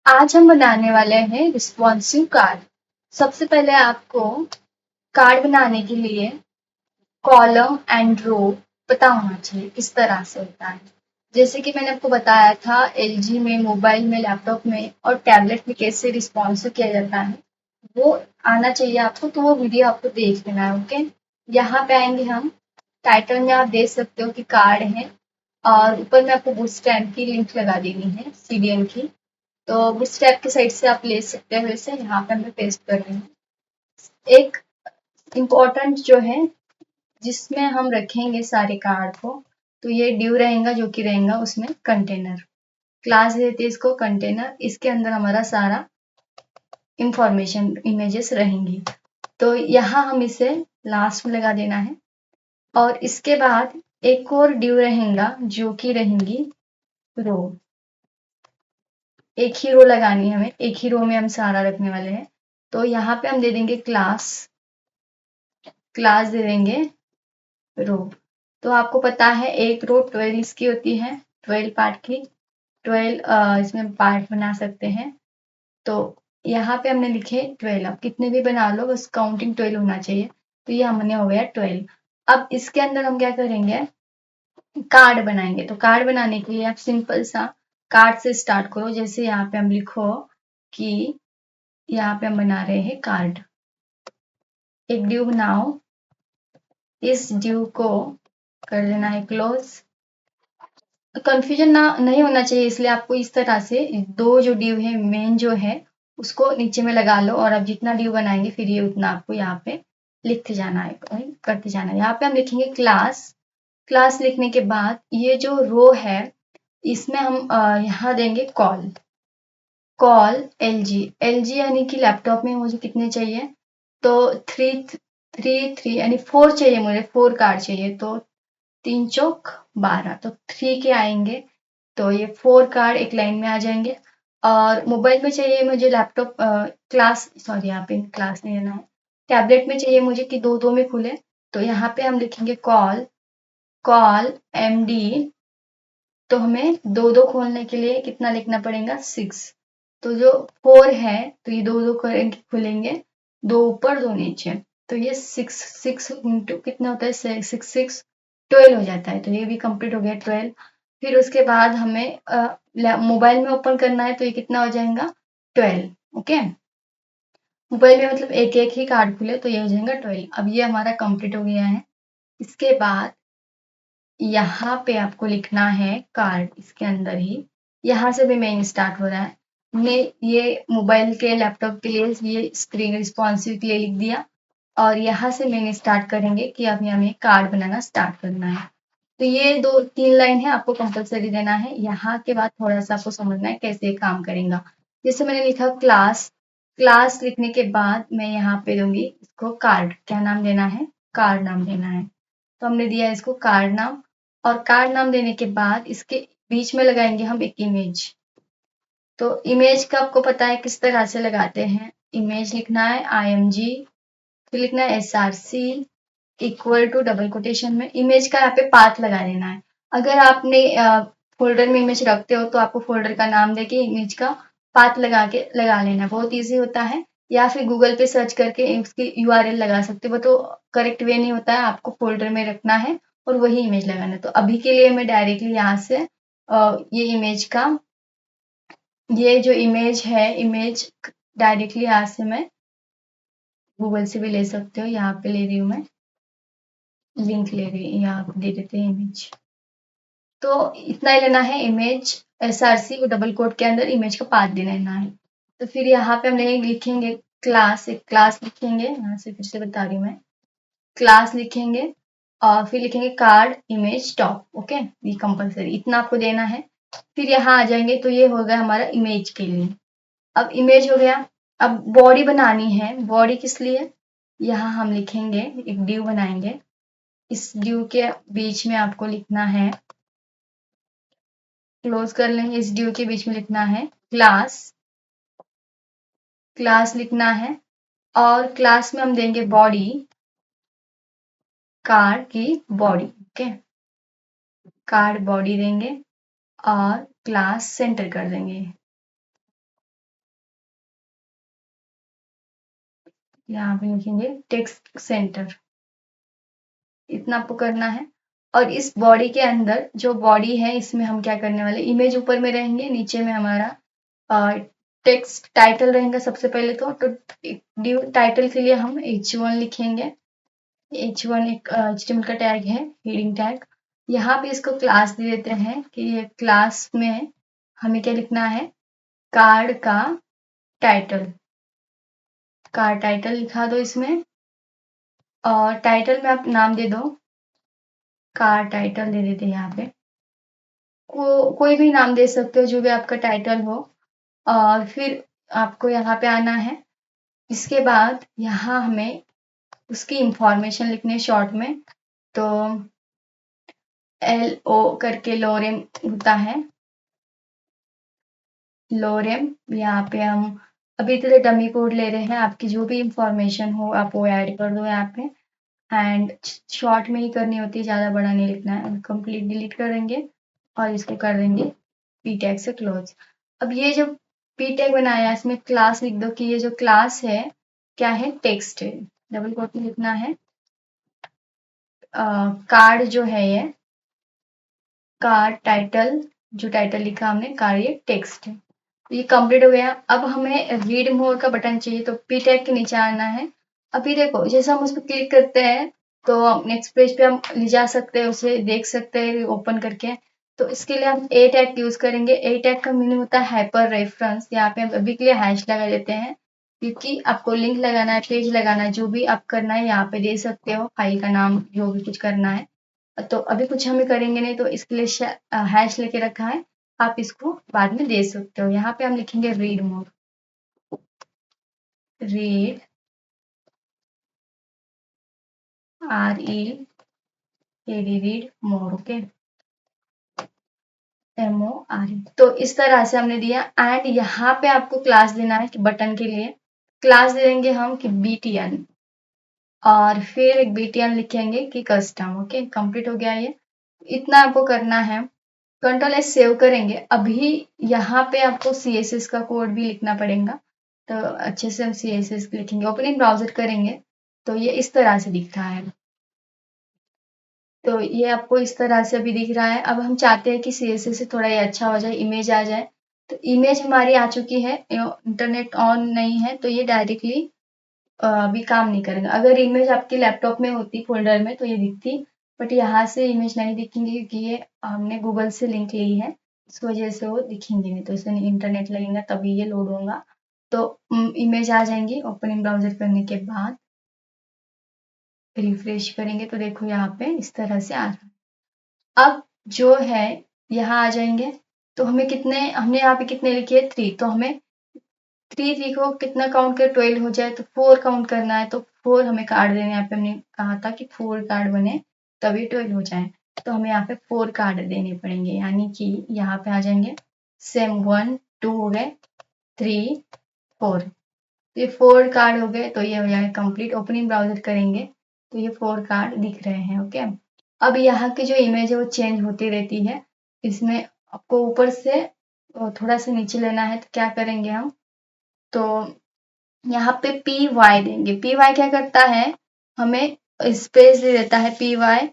आज हम बनाने वाले हैं रिस्पॉन्सिव कार्ड। सबसे पहले आपको कार्ड बनाने के लिए कॉलम एंड रो पता होना चाहिए किस तरह से होता है। जैसे कि मैंने आपको बताया था एलजी में, मोबाइल में, लैपटॉप में और टैबलेट में कैसे रिस्पॉन्सिव किया जाता है, वो आना चाहिए आपको। तो वो वीडियो आपको देख लेना है। ओके, यहाँ पे आएंगे हम। टाइटल में आप देख सकते हो कि कार्ड है और ऊपर में आपको बूटस्ट्रैप की लिंक लगा देनी है, सीडीएन की। तो बूटस्ट्रैप की साइड से आप ले सकते हो। इसे यहाँ पे मैं पेस्ट कर रही हूँ। एक इम्पोर्टेंट जो है जिसमें हम रखेंगे सारे कार्ड को, तो ये ड्यू रहेगा जो कि रहेगा उसमें कंटेनर। क्लास देती है इसको कंटेनर, इसके अंदर हमारा सारा इंफॉर्मेशन इमेजेस रहेंगी। तो यहाँ हम इसे लास्ट में लगा देना है। और इसके बाद एक और ड्यू रहेगा जो कि रहेंगी रो। एक ही रो लगानी है हमें, एक ही रो में हम सारा रखने वाले हैं। तो यहाँ पे हम दे देंगे क्लास, क्लास दे देंगे रो। तो आपको पता है एक रो 12 की होती है, 12 पार्ट की। 12 इसमें पार्ट बना सकते हैं। तो यहाँ पे हमने लिखे 12। अब कितने भी बना लो, बस काउंटिंग 12 होना चाहिए। तो ये हमने हो गया 12। अब इसके अंदर हम क्या करेंगे, कार्ड बनाएंगे। तो कार्ड बनाने के लिए आप सिंपल सा कार्ड से स्टार्ट करो। जैसे यहाँ पे हम लिखो कि यहाँ पे हम बना रहे हैं कार्ड। एक ड्यू बनाओ, इस ड्यू को कर देना है क्लोज। कंफ्यूजन ना नहीं होना चाहिए, इसलिए आपको इस तरह से दो जो ड्यू है मेन जो है उसको नीचे में लगा लो, और अब जितना ड्यू बनाएंगे फिर ये उतना आपको यहाँ पे लिखते जाना है, करते जाना है। यहाँ पे हम लिखेंगे क्लास। क्लास लिखने के बाद ये जो रो है इसमें हम यहाँ देंगे कॉल। Call LG. एलजी यानी कि लैपटॉप में मुझे कितने चाहिए, तो थ्री थ्री थ्री यानी 4 चाहिए मुझे, 4 कार्ड चाहिए। तो 3 चौक 12, तो 3 के आएंगे। तो ये 4 कार्ड एक लाइन में आ जाएंगे। और मोबाइल में चाहिए मुझे, लैपटॉप क्लास, सॉरी यहाँ पे क्लास नहीं लेना है, टैबलेट में चाहिए मुझे कि दो दो में खुले। तो यहाँ पे हम लिखेंगे कॉल, कॉल एमडी। तो हमें दो दो खोलने के लिए कितना लिखना पड़ेगा, 6। तो जो 4 है तो ये दो दो करेंगे, खुलेंगे, दो ऊपर दो नीचे। तो ये 6 6 इंटू कितना होता है, 6 6 12 हो जाता है। तो ये भी कंप्लीट हो गया 12। फिर उसके बाद हमें मोबाइल में ओपन करना है, तो ये कितना हो जाएगा 12। ओके, मोबाइल में मतलब एक एक ही कार्ड खुले तो ये हो जाएगा 12। अब ये हमारा कंप्लीट हो गया है। इसके बाद यहाँ पे आपको लिखना है कार्ड, इसके अंदर ही यहाँ से भी मेन स्टार्ट हो रहा है। हमने ये मोबाइल के, लैपटॉप के लिए ये स्क्रीन रिस्पॉन्सिव के लिए लिख दिया। और यहाँ से मेन स्टार्ट करेंगे कि अब हमें कार्ड बनाना स्टार्ट करना है। तो ये 2 3 लाइन है, आपको कंपलसरी देना है। यहाँ के बाद थोड़ा सा आपको समझना है कैसे काम करेगा। जैसे मैंने लिखा क्लास। क्लास लिखने के बाद मैं यहाँ पे दूंगी इसको कार्ड। क्या नाम देना है, कार्ड नाम देना है। तो हमने दिया इसको कार्ड नाम। और कार्ड नाम देने के बाद इसके बीच में लगाएंगे हम एक इमेज। तो इमेज का आपको पता है किस तरह से लगाते हैं। इमेज लिखना है IMG, फिर लिखना है SRC equal to double quotation में इमेज का यहाँ पे पाथ लगा देना है। अगर आपने फोल्डर में इमेज रखते हो तो आपको फोल्डर का नाम देके इमेज का पाथ लगा के लगा लेना है, बहुत इजी होता है। या फिर गूगल पे सर्च करके इसकी URL लगा सकते हो, तो करेक्ट वे नहीं होता है, आपको फोल्डर में रखना है और वही इमेज लगाना है। तो अभी के लिए मैं डायरेक्टली यहाँ से ये इमेज का, ये जो इमेज है, इमेज डायरेक्टली यहाँ से मैं गूगल से भी ले सकते हो, यहाँ पे ले रही हूँ मैं, लिंक ले रही हूँ, यहाँ पे दे देते हैं इमेज। तो इतना ही लेना है इमेज, SRC को डबल कोट के अंदर इमेज का पाथ दे देना है। तो फिर यहाँ पे हम लिखेंगे क्लास, एक क्लास लिखेंगे, यहाँ से फिर से बता रही हूँ मैं, क्लास लिखेंगे और फिर लिखेंगे कार्ड इमेज टॉप। ओके, ये कंपलसरी, इतना आपको देना है। फिर यहाँ आ जाएंगे तो ये हो गया हमारा इमेज के लिए। अब इमेज हो गया। अब बॉडी बनानी है। बॉडी किस लिए, यहाँ हम लिखेंगे एक ड्यू बनाएंगे। इस ड्यू के बीच में आपको लिखना है, क्लोज कर लेंगे, इस ड्यू के बीच में लिखना है क्लास। क्लास लिखना है और क्लास में हम देंगे बॉडी, कार्ड की बॉडी। ओके, कार्ड बॉडी देंगे और क्लास सेंटर कर देंगे। यहाँ पे लिखेंगे टेक्स्ट सेंटर, इतना आपको करना है। और इस बॉडी के अंदर जो बॉडी है इसमें हम क्या करने वाले, इमेज ऊपर में रहेंगे, नीचे में हमारा टेक्स्ट टाइटल रहेगा सबसे पहले। तो ड्यू टाइटल के लिए हम h1 लिखेंगे। h1 एक HTML का टैग है, हेडिंग टैग। यहाँ पे इसको क्लास दे देते हैं कि ये क्लास में हमें क्या लिखना है, कार्ड का टाइटल, कार्ड टाइटल लिखा दो इसमें। और टाइटल में आप नाम दे दो, कार्ड टाइटल दे देते हैं यहाँ पे। कोई भी नाम दे सकते हो, जो भी आपका टाइटल हो। और फिर आपको यहाँ पे आना है। इसके बाद यहाँ हमें उसकी इंफॉर्मेशन लिखनी है शॉर्ट में। तो LO करके लोरेम होता है, लोरेम। यहाँ पे हम अभी तो डमी कोड ले रहे हैं, आपकी जो भी इंफॉर्मेशन हो आप वो ऐड कर दो यहाँ पे। एंड शॉर्ट में ही करनी होती है, ज़्यादा बड़ा नहीं लिखना है। कंप्लीट डिलीट करेंगे और इसको कर देंगे पी टैग से क्लोज। अब ये जो पी टैग बनाया है इसमें क्लास लिख दो कि ये जो क्लास है क्या है, टेक्स्ट है। डबल कोट में लिखना है कार्ड जो है ये कार्ड टाइटल, जो टाइटल लिखा हमने कार्ड, ये टेक्स्ट है। तो ये कंप्लीट हो गया। अब हमें रीड मोर का बटन चाहिए, तो पी टैग के नीचे आना है। अभी देखो जैसे हम उस पर क्लिक करते हैं तो नेक्स्ट पेज पे हम ले जा सकते हैं, उसे देख सकते हैं ओपन करके। तो इसके लिए हम ए टैग यूज करेंगे। ए टैग का मीनिंग होता है हाइपर रेफरेंस। यहाँ पे हम अभी के लिए हैश लगा देते हैं, क्योंकि आपको लिंक लगाना है, पेज लगाना है, जो भी आप करना है यहाँ पे दे सकते हो, फाइल का नाम जो भी कुछ करना है। तो अभी कुछ हमें करेंगे नहीं, तो इसके लिए हैश लेके रखा है, आप इसको बाद में दे सकते हो। यहाँ पे हम लिखेंगे read more, read read more, okay, MOR। तो इस तरह से हमने दिया। एंड यहाँ पे आपको क्लास देना है कि बटन के लिए क्लास दे देंगे हम कि BTN, और फिर एक BTN लिखेंगे कि कस्टम। ओके, कंप्लीट हो गया ये, इतना आपको करना है। Ctrl+S सेव करेंगे। अभी यहाँ पे आपको CSS का कोड भी लिखना पड़ेगा, तो अच्छे से हम CSS लिखेंगे। ओपनिंग ब्राउजर करेंगे तो ये इस तरह से दिख रहा है। तो ये आपको इस तरह से अभी दिख रहा है। अब हम चाहते हैं कि CSS से थोड़ा ये अच्छा हो जाए, इमेज आ जाए। तो इमेज हमारी आ चुकी है, इंटरनेट ऑन नहीं है तो ये डायरेक्टली अभी काम नहीं करेगा। अगर इमेज आपके लैपटॉप में होती फोल्डर में तो ये दिखती, बट यहाँ से इमेज नहीं दिखेंगी क्योंकि ये हमने गूगल से लिंक ली है, इस वजह से वो दिखेंगे नहीं। तो इसे इंटरनेट लगेगा तभी ये लोड होगा। तो इमेज आ जाएंगी। ओपनिंग ब्राउजर करने के बाद रिफ्रेश करेंगे तो देखो यहाँ पे इस तरह से आ रहा है। अब जो है यहाँ आ जाएंगे, तो हमें कितने, हमने यहाँ पे कितने लिखे 3, तो हमें 3 लिखो, कितना काउंट कर 12 हो जाए तो 4 काउंट करना है। तो 4 हमें कार्ड देने, यहाँ पे हमने कहा था कि 4 कार्ड बने तभी 12 हो जाए। तो हमें यहाँ पे 4 कार्ड देने पड़ेंगे, यानी कि यहाँ पे आ जाएंगे सेम 1 2 हो गए, 3 4। तो ये 4 कार्ड हो गए, तो ये हो जाएगा कंप्लीट। ओपनिंग ब्राउजर करेंगे तो ये 4 कार्ड दिख रहे हैं। ओके, अब यहाँ की जो इमेज है वो चेंज होती रहती है। इसमें आपको ऊपर से थोड़ा सा नीचे लेना है, तो क्या करेंगे हम, तो यहाँ पे PY देंगे। PY क्या करता है, हमें स्पेस दे देता है। PY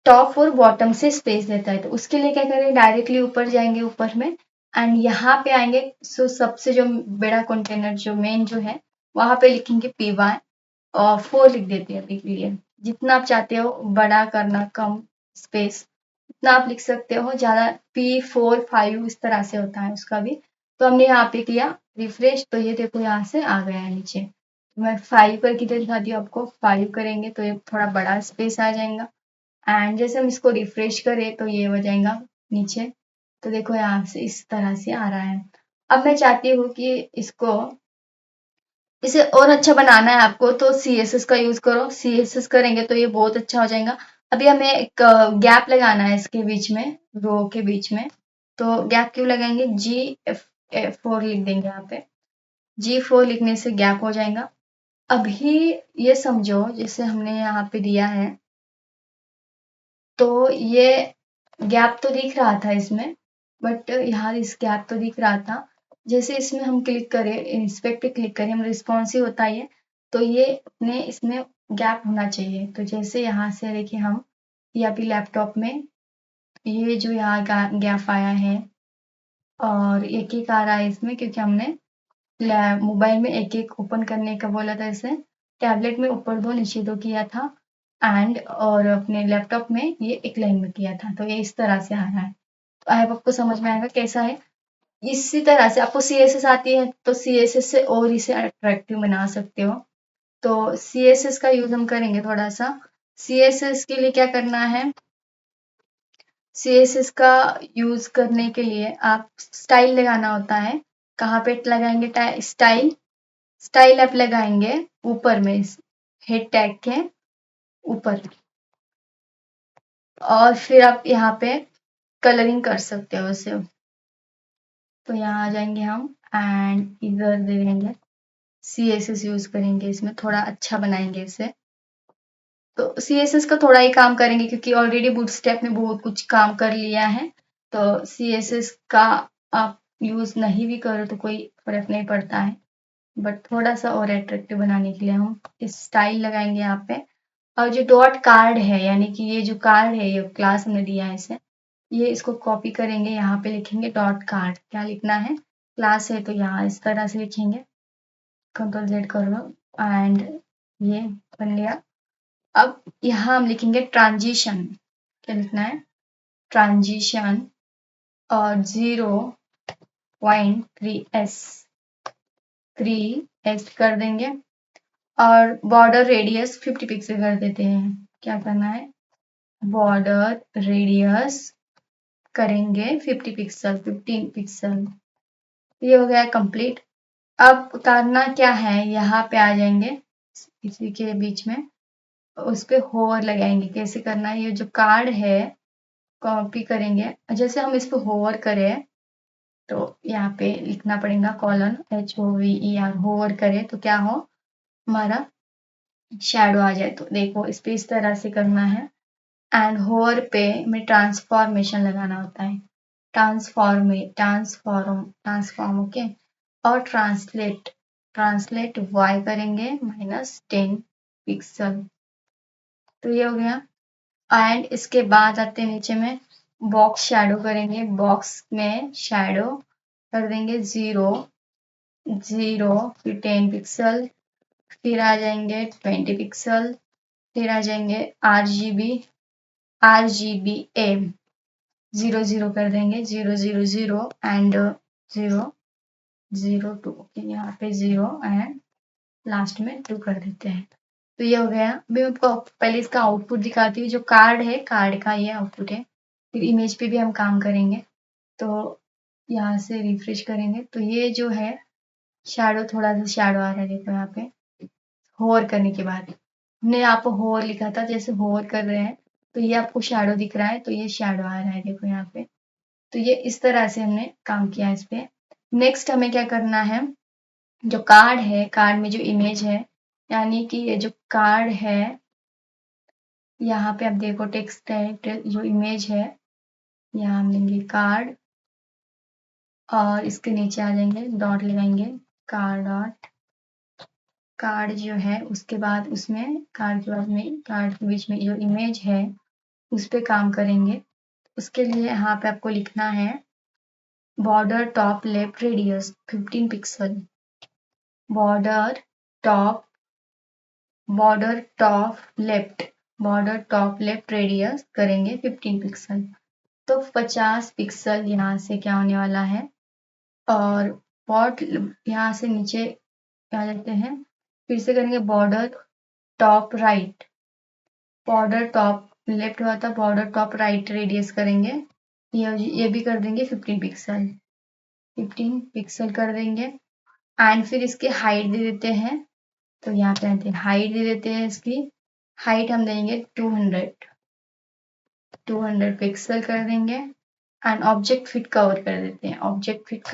टॉप और बॉटम से स्पेस देता है। तो उसके लिए क्या करेंगे, डायरेक्टली ऊपर जाएंगे, ऊपर में, एंड यहाँ पे आएंगे। सो सबसे जो बड़ा कंटेनर जो मेन जो है वहां पे लिखेंगे PY, और 4 लिख देते हैं अभी के लिए। जितना आप चाहते हो बड़ा करना, कम स्पेस उतना आप लिख सकते हो। ज्यादा P4 5 इस तरह से होता है उसका भी। तो हमने यहाँ पे किया रिफ्रेश, तो ये देखो यहाँ से आ गया है नीचे। तो मैं 5 करके दिखाती हूँ आपको। 5 करेंगे तो ये थोड़ा बड़ा स्पेस आ जाएगा। एंड जैसे हम इसको रिफ्रेश करें तो ये हो जाएगा नीचे। तो देखो यहाँ से इस तरह से आ रहा है। अब मैं चाहती हूँ कि इसको, इसे और अच्छा बनाना है आपको, तो CSS का यूज करो। CSS करेंगे तो ये बहुत अच्छा हो जाएगा। अभी हमें एक गैप लगाना है इसके बीच में, रो के बीच में। तो गैप क्यों लगाएंगे, G4 लिख देंगे यहाँ पे। G4 लिखने से गैप हो जाएगा। अभी ये समझो जैसे हमने यहाँ पे दिया है, तो ये गैप तो दिख रहा था इसमें, बट यहाँ इस गैप तो दिख रहा था, जैसे इसमें हम क्लिक करें, इंस्पेक्ट पे क्लिक करें, हम रिस्पॉन्सिव होता है तो ये अपने इसमें गैप होना चाहिए। तो जैसे यहाँ से देखिए हम ये अभी लैपटॉप में ये जो यहाँ गैप आया है और एक एक आ रहा है इसमें, क्योंकि हमने मोबाइल में एक एक ओपन करने का बोला था, इसे टैबलेट में ऊपर 2 नीचे 2 किया था एंड और अपने लैपटॉप में ये एक लाइन में किया था। तो ये इस तरह से आ रहा है। तो आई होप आपको समझ में आएगा कैसा है। इसी तरह से आपको CSS आती है तो CSS से और इसे अट्रैक्टिव बना सकते हो। तो CSS का यूज हम करेंगे थोड़ा सा। CSS के लिए क्या करना है, CSS का यूज करने के लिए आप स्टाइल लगाना होता है। कहाँ पे लगाएंगे स्टाइल? स्टाइल आप लगाएंगे ऊपर में, हेड टैग के ऊपर, और फिर आप यहाँ पे कलरिंग कर सकते हो इसे। तो यहाँ आ जाएंगे हम एंड इधर दे देंगे CSS यूज करेंगे, इसमें थोड़ा अच्छा बनाएंगे इसे। तो CSS का थोड़ा ही काम करेंगे क्योंकि ऑलरेडी बूटस्ट्रैप में बहुत कुछ काम कर लिया है। तो CSS का आप यूज नहीं भी करो तो कोई फर्क नहीं पड़ता है, बट थोड़ा सा और अट्रैक्टिव बनाने के लिए हम इस स्टाइल लगाएंगे यहाँ पे। और जो डॉट कार्ड है, यानी कि ये जो कार्ड है, ये क्लास हमने दिया है इसे, ये इसको कॉपी करेंगे, यहाँ पे लिखेंगे डॉट कार्ड। क्या लिखना है? क्लास है तो यहाँ इस तरह से लिखेंगे, Ctrl Z कर लो एंड ये बन गया। अब यहाँ हम लिखेंगे ट्रांजिशन। क्या लिखना है? ट्रांजिशन और 0.3s कर देंगे और बॉर्डर रेडियस 50 पिक्सल कर देते हैं। क्या करना है? बॉर्डर रेडियस करेंगे 50 पिक्सल, 15 पिक्सल। ये हो गया कंप्लीट। अब करना क्या है, यहाँ पे आ जाएंगे इसी के बीच में, उस पे होवर लगाएंगे। कैसे करना है? ये जो कार्ड है कॉपी करेंगे, जैसे हम इस पे होवर करें तो यहाँ पे लिखना पड़ेगा कॉलन HOVER, होवर करें तो क्या हो, हमारा शैडो आ जाए। तो देखो इस पे इस तरह से करना है एंड होवर पे में ट्रांसफॉर्मेशन लगाना होता है। Transform okay. और ट्रांसलेट y करेंगे -10 पिक्सल। तो ये हो गया। एंड इसके बाद आते हैं नीचे में बॉक्स शैडो करेंगे। बॉक्स में शैडो कर देंगे 0 फिर 10 पिक्सल, फिर आ जाएंगे 20 पिक्सल, फिर आ जाएंगे RGBA 0 कर देंगे, 0 एंड 0 2, यहाँ पे 0 एंड लास्ट में 2 कर देते हैं। तो ये हो गया। मैं आपको पहले इसका आउटपुट दिखाती हूँ। जो कार्ड है, कार्ड का ये आउटपुट है। फिर इमेज पे भी हम काम करेंगे। तो यहाँ से रिफ्रेश करेंगे तो ये जो है शैडो, थोड़ा सा शैडो आ रहा है, देखो यहाँ पे होवर करने के बाद हमने आपको होवर लिखा था, जैसे होवर कर रहे हैं तो ये आपको शैडो दिख रहा है, तो ये शैडो आ रहा है, देखो यहाँ पे। तो ये इस तरह से हमने काम किया इस पे। नेक्स्ट हमें क्या करना है, जो कार्ड है, कार्ड में जो इमेज है, यानी कि ये जो कार्ड है, यहाँ पे आप देखो टेक्स्ट है, जो इमेज है, यहाँ हम लेंगे कार्ड और इसके नीचे आ जाएंगे, डॉट लगाएंगे, कार्ड डॉट, कार्ड जो है उसके बाद उसमें कार्ड के बाद में कार्ड के बीच में जो इमेज है उस पे काम करेंगे। उसके लिए यहाँ पे आपको लिखना है border top left radius 15 pixel, border top left radius करेंगे 15 पिक्सल। तो 50 पिक्सल यहाँ से क्या होने वाला है, और बॉट यहाँ से नीचे क्या लेते हैं, फिर से करेंगे border top right, border top left हुआ था, बॉर्डर टॉप राइट रेडियस करेंगे, ये भी कर देंगे 15 पिक्सल, 15 पिक्सल कर देंगे। एंड फिर इसके हाइट दे देते हैं। तो यहाँ पे आते हैं, हाइट दे देते हैं, इसकी हाइट हम देंगे 200 पिक्सल कर देंगे। एंड ऑब्जेक्ट फिट कवर कर देते हैं, ऑब्जेक्ट फिट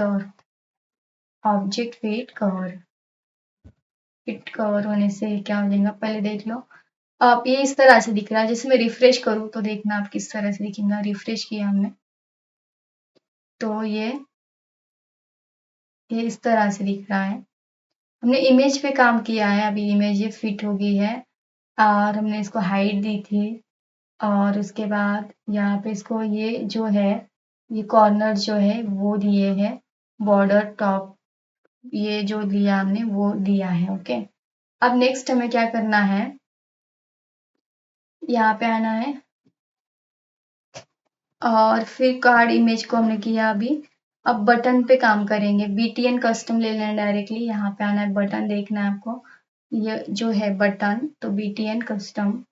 कवर होने से क्या हो जाएगा, पहले देख लो आप, ये इस तरह से दिख रहा है। जैसे मैं रिफ्रेश करूँ तो देखना आप किस तरह से दिखेगा। रिफ्रेश किया हमने तो ये ये इस तरह से दिख रहा है। हमने इमेज पे काम किया है, अभी इमेज ये फिट हो गई है और हमने इसको हाइट दी थी और उसके बाद यहाँ पे इसको ये जो है, ये कॉर्नर जो है वो दिए हैं, बॉर्डर टॉप ये जो दिया हमने वो दिया है। ओके, अब नेक्स्ट हमें क्या करना है, यहाँ पे आना है और फिर कार्ड इमेज को हमने किया अभी। अब बटन पे काम करेंगे, BTN कस्टम ले लेना है डायरेक्टली, यहाँ पे आना है, बटन देखना है आपको, ये जो है बटन, तो BTN कस्टम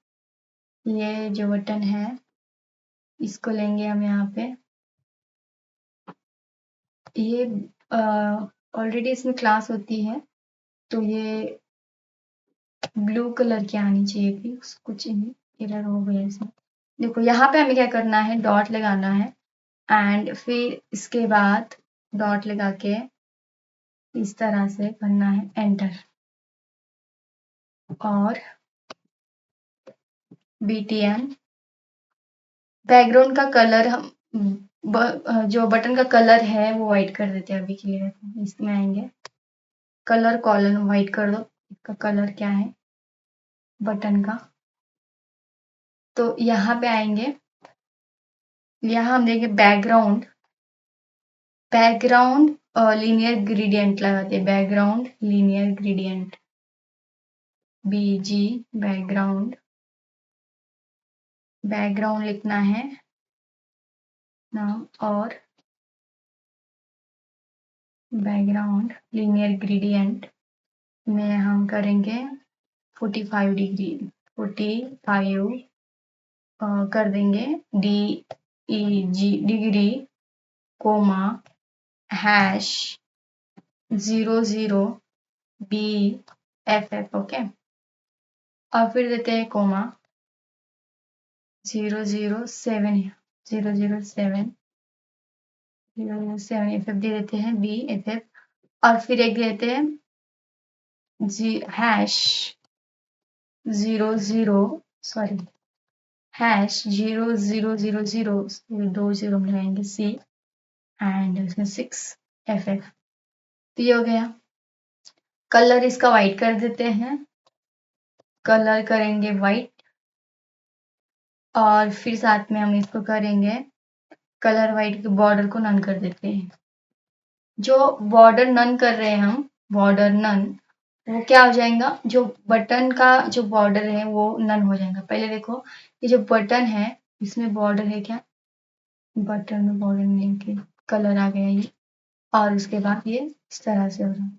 ये जो बटन है इसको लेंगे हम यहाँ पे। ये ऑलरेडी इसमें क्लास होती है, तो ये ब्लू कलर की आनी चाहिए थी, कुछ एरर हो गया इसमें। देखो यहाँ पे हमें क्या करना है, डॉट लगाना है एंड फिर इसके बाद डॉट लगा के इस तरह से करना है एंटर और BTN बैकग्राउंड का कलर हम जो बटन का कलर है वो व्हाइट कर देते हैं अभी के लिए। इसमें आएंगे कलर कॉलम व्हाइट कर दो, इसका कलर क्या है बटन का, तो यहाँ पे आएंगे, यहाँ हम देंगे बैकग्राउंड, बैकग्राउंड लीनियर ग्रेडियंट लगाते हैं, background linear gradient BG background, background लिखना है नाम और बैकग्राउंड लीनियर ग्रेडियंट में हम करेंगे 45 डिग्री, 45 कर देंगे DEG degree comma hash 00 BFF। Okay, और फिर देते हैं कोमा 007 007 FF दे देते हैं BFF, और फिर एक देते हैं हैश 00 सॉरी हैश 0000 दो जीरो मिलाएंगे C एंड उसमें 6FF, तो ये हो गया। कलर इसका व्हाइट कर देते हैं, कलर करेंगे व्हाइट और फिर साथ में हम इसको करेंगे कलर व्हाइट के बॉर्डर को नन कर देते हैं। जो बॉर्डर नन कर रहे हैं हम, बॉर्डर नन, वो क्या हो जाएगा, जो बटन का जो बॉर्डर है वो नन हो जाएगा। पहले देखो ये जो बटन है इसमें बॉर्डर है क्या, बटन में बॉर्डर नहीं है, कलर आ गया ये, और उसके बाद ये इस तरह से हो रहा है।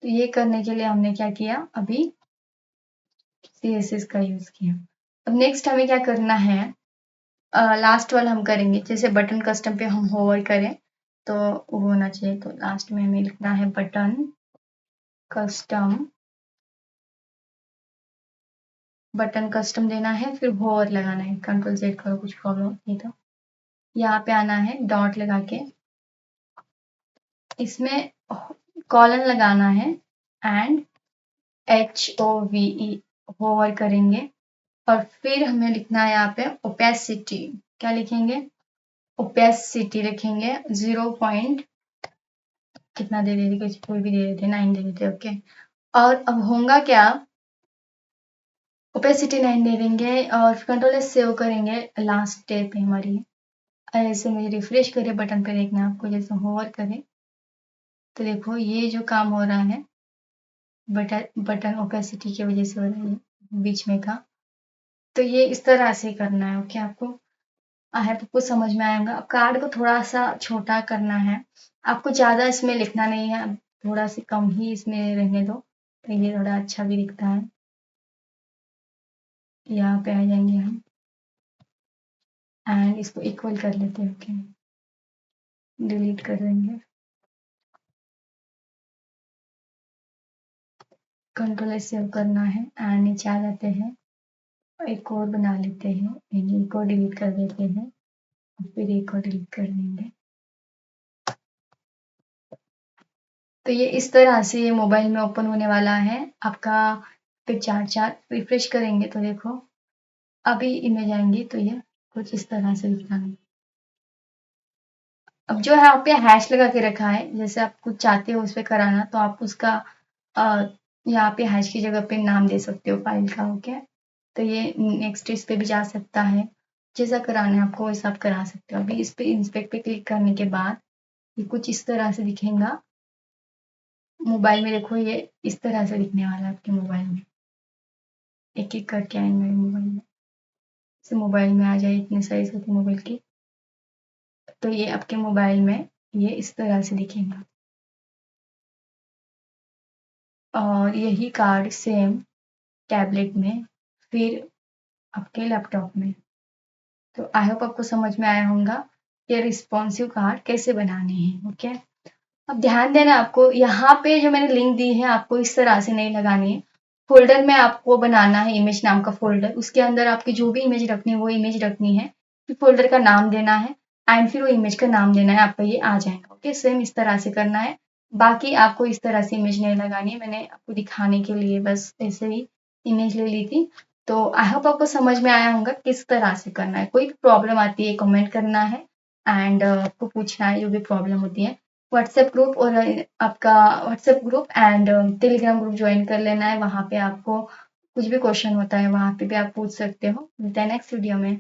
तो ये करने के लिए हमने क्या किया, अभी CSS का यूज किया। अब नेक्स्ट हमें क्या करना है, लास्ट वाला हम करेंगे, जैसे बटन कस्टम पे हम होवर करें तो वो होना चाहिए, तो लास्ट में हमें लिखना है बटन कस्टम, बटन कस्टम देना है, फिर होवर लगाना है, Ctrl Z करो कुछ प्रॉब्लम नहीं तो यहाँ पे आना है, डॉट लगा के इसमें कॉलन लगाना है एंड HOVE होवर करेंगे, और फिर हमें लिखना है यहाँ पे ओपेसिटी, क्या लिखेंगे, ओपेसिटी लिखेंगे 0 पॉइंट कितना दे देते, कोई भी दे देते 9 दे देते। ओके, और अब होगा क्या, ओपेसिटी 9 दे देंगे और Ctrl S सेव करेंगे, लास्ट स्टेप है हमारी। ऐसे में रिफ्रेश करें, बटन पे देखना आपको, जैसे होवर करें तो देखो ये जो काम हो रहा है बटन ओपेसिटी की वजह से हो रहा है बीच में का, तो ये इस तरह से करना है। ओके, आपको आई होप आपको समझ में आएगा। अब कार्ड को थोड़ा सा छोटा करना है, आपको ज़्यादा इसमें लिखना नहीं है, थोड़ा सा कम ही इसमें रहने दो, तो ये थोड़ा अच्छा भी दिखता है। यहाँ पे आ जाएंगे हम एंड इसको इक्वल कर लेते हैं। ओके, डिलीट कर देंगे, Ctrl S सेव करना है एंड नीचे आ जाते हैं, एक और बना लेते हैं, एक और डिलीट कर देते हैं, फिर एक और डिलीट कर देंगे। तो ये इस तरह से ये मोबाइल में ओपन होने वाला है आपका। फिर चार चार रिफ्रेश करेंगे तो देखो अभी इमेज आएंगी, तो ये कुछ इस तरह से दिखना है। अब जो है यहाँ पे हैश लगा के रखा है, जैसे आप कुछ चाहते हो उस पे कराना तो आप उसका अ, यहाँ पे हैश की जगह पे नाम दे सकते हो फाइल का। ओके, तो ये नेक्स्ट इस पे भी जा सकता है, जैसा कराना है आपको वैसा आप करा सकते हो। अभी इस पे इंस्पेक्ट पे क्लिक करने के बाद ये कुछ इस तरह से दिखेगा। मोबाइल में देखो ये इस तरह से दिखने वाला है आपके मोबाइल में, एक एक करके आएंगे मेरे मोबाइल में। जैसे मोबाइल में आ जाए, इतने साइज होती है मोबाइल की, तो ये आपके मोबाइल में ये इस तरह से दिखेगा। और यही कार्ड सेम टैबलेट में, फिर आपके लैपटॉप में। तो आई होप आपको समझ में आया होगा ये रिस्पॉन्सिव कार्ड कैसे बनाने हैं। ओके, अब ध्यान देना आपको यहाँ पे जो मैंने लिंक दी है आपको इस तरह से नहीं लगानी है। फोल्डर में आपको बनाना है इमेज नाम का फोल्डर, उसके अंदर आपकी जो भी इमेज रखनी है वो इमेज रखनी है, फिर फोल्डर का नाम देना है एंड फिर वो इमेज का नाम देना है, आपका ये आ जाएगा। ओके, सेम इस तरह से करना है। बाकी आपको इस तरह से इमेज नहीं लगानी है, मैंने आपको दिखाने के लिए बस ऐसे ही इमेज ले ली थी। तो आई होप आपको समझ में आया होगा किस तरह से करना है। कोई भी प्रॉब्लम आती है कमेंट करना है एंड आपको पूछना है जो भी प्रॉब्लम होती है। व्हाट्सएप ग्रुप और आपका WhatsApp group and Telegram group join कर लेना है, वहाँ पे आपको कुछ भी क्वेश्चन होता है वहाँ पे भी आप पूछ सकते हो। मिलते हैं नेक्स्ट वीडियो में।